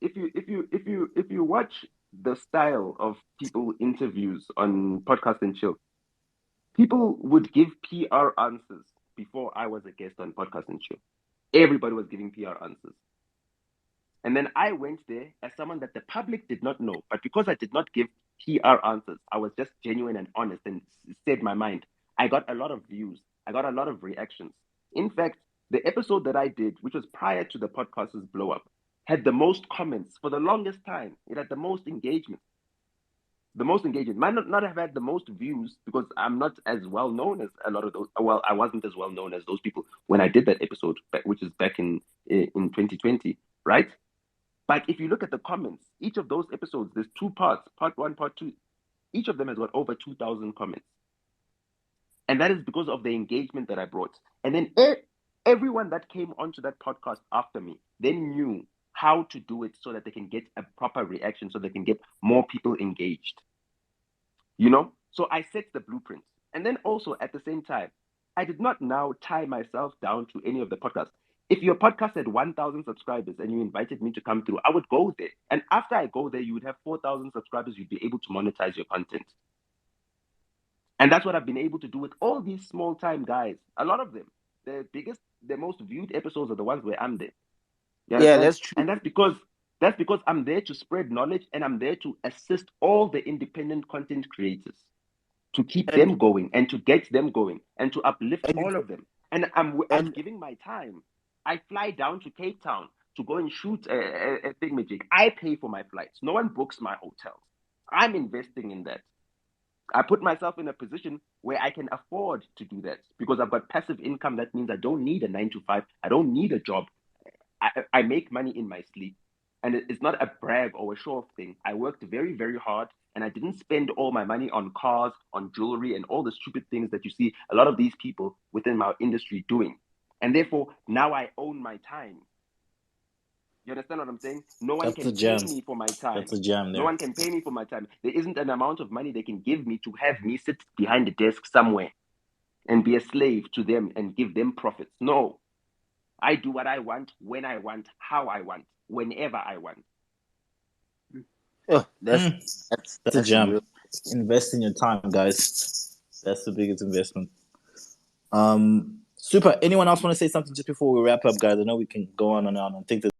If you watch the style of people interviews on Podcast and Chill, people would give PR answers before I was a guest on Podcast and Chill. Everybody was giving PR answers. And then I went there as someone that the public did not know. But because I did not give PR answers, I was just genuine and honest and said my mind. I got a lot of views. I got a lot of reactions. In fact, the episode that I did, which was prior to the podcast's blow up, had the most comments for the longest time. It had the most engagement. The most engagement might not have had the most views because I'm not as well known as a lot of those. Well, I wasn't as well known as those people when I did that episode, which is back in 2020, right? But if you look at the comments, each of those episodes, there's two parts, part one, part two. Each of them has got over 2,000 comments. And that is because of the engagement that I brought. And then everyone that came onto that podcast after me, they knew how to do it so that they can get a proper reaction, so they can get more people engaged. You know? So I set the blueprint. And then also at the same time, I did not now tie myself down to any of the podcasts. If your podcast had 1,000 subscribers and you invited me to come through, I would go there. And after I go there, you would have 4,000 subscribers. You'd be able to monetize your content. And that's what I've been able to do with all these small time guys. A lot of them, the biggest, the most viewed episodes are the ones where I'm there. You Yeah, understand? that's true. And that's because I'm there to spread knowledge and I'm there to assist all the independent content creators to keep And them going and to get them going and to uplift and all it, of them. And I'm and giving my time. I fly down to Cape Town to go and shoot a thing magic. I pay for my flights. No one books my hotels. I'm investing in that. I put myself in a position where I can afford to do that because I've got passive income. That means I don't need a 9 to 5. I don't need a job. I make money in my sleep. And it's not a brag or a show off thing. I worked very, very hard and I didn't spend all my money on cars, on jewelry, and all the stupid things that you see a lot of these people within my industry doing. And therefore, now I own my time. You understand what I'm saying? No one That's can a pay gem. me for my time. That's a gem No there. one can pay me for my time. There isn't an amount of money they can give me to have me sit behind a desk somewhere and be a slave to them and give them profits. No, I do what I want, when I want, how I want, whenever I want. oh, Mm, that's a that's gem. real. Invest in your time, guys. That's the biggest investment. Super. Anyone else want to say something just before we wrap up, guys? I know we can go on and on. I think there's